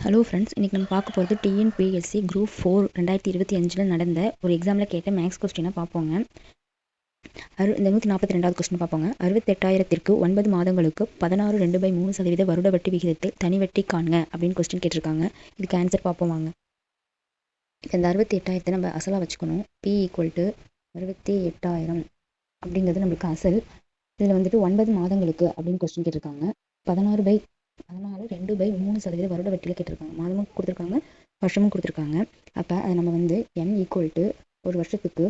Hello friends, இன்றைக்கி நம்ம பார்க்க போகிறது டிஎன்பிஎஸ்சி குரூப் 4 2025 நடந்த ஒரு எக்ஸாமில் கேட்ட மேக்ஸ் கொஸ்டினாக பார்ப்போங்க. இந்த 142வது கொஸ்டின் பார்ப்போங்க. 68,000க்கு 9 மாதங்களுக்கு 16.2/3% வருட வட்டி விகிதத்தில் தனி வட்டி காண்க அப்படின்னு கொஸ்டின் கேட்டிருக்காங்க. இதுக்கு ஆன்சர் பார்ப்போம் வாங்க. இப்போ இந்த 68,000 நம்ம அசலாக வச்சுக்கணும். P = 68,000 அப்படிங்கிறது நம்மளுக்கு அசல். இதில் வந்துட்டு 9 மாதங்களுக்கு அப்படின்னு கொஸ்டின் கேட்டிருக்காங்க. 14/2/3% வருட வட்டியில் கேட்டிருக்காங்க. மாதமும் கொடுத்துருக்காங்க, வருஷமும் கொடுத்துருக்காங்க. அப்போ அதை நம்ம வந்து M = ஒரு வருஷத்துக்கு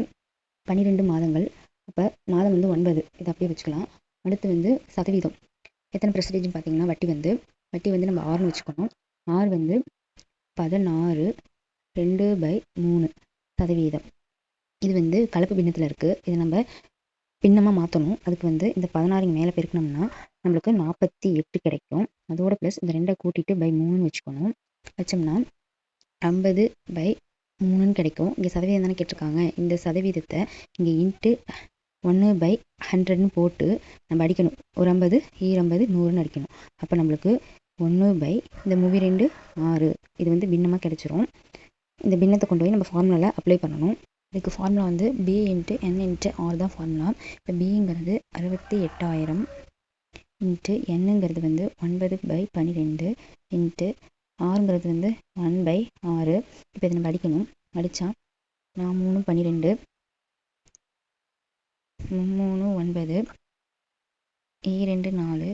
12 மாதங்கள். அப்போ மாதம் வந்து 9, இதை அப்படியே வச்சுக்கலாம். அடுத்து வந்து சதவீதம் எத்தனை பெர்சன்டேஜ்னு பார்த்தீங்கன்னா வட்டி வந்து நம்ம 6ன்னு வச்சுக்கணும். 6 வந்து 16/2/3%. இது வந்து கலப்பு பின்னத்தில் இருக்குது. இது நம்ம பின்னமாக மாற்றணும். அதுக்கு வந்து இந்த 16 மேலே பெருக்கணும்னா நம்மளுக்கு 48 கிடைக்கும். அதோட ப்ளஸ் இந்த 2 கூட்டிட்டு /3 வச்சுக்கணும். வச்சோம்னா 50/3 கிடைக்கும். இங்கே சதவீதம் தானே கேட்டிருக்காங்க. இந்த சதவீதத்தை இங்கே இன்ட்டு 1/100ன்னு போட்டு நம்ம அடிக்கணும். ஒரு 50, 50, 100ன்னு அடிக்கணும். அப்போ நம்மளுக்கு 1/, இந்த 2 6, இது வந்து பின்னமாக கிடைச்சிரும். இந்த பின்னத்தை கொண்டு போய் நம்ம ஃபார்முலாவில் அப்ளை பண்ணணும். இதுக்கு ஃபார்முலா வந்து B × N × R தான் ஃபார்முலா. இப்போ Bங்கிறது 68,000 இன்ட்டு Nங்கிறது வந்து 9/12 இன்ட்டு Rங்கிறது வந்து 1/6. இப்போ இதை நம்ம அடிக்கணும். அடித்தா 4 3 12, 3 9, 2 4,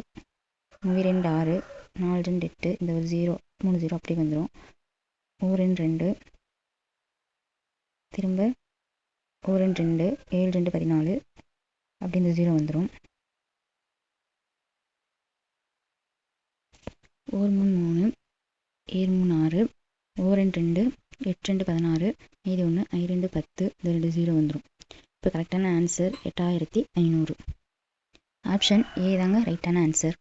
2 6, 4 2 8, இந்த ஒரு 0 3 0 அப்படியே வந்துடும். 1 2, திரும்ப 1 2, 7 2 14, அப்படி இந்த 0 வந்துடும். 1 3 3, 7 3 6, 1 2, 8 2 16, மீதி 1, 5 2 10, இந்த 2 0 வந்துடும். இப்போ கரெக்டான ஆன்சர் 8,500. ஆப்ஷன் ஏ தாங்க ரைட்டான ஆன்சர்.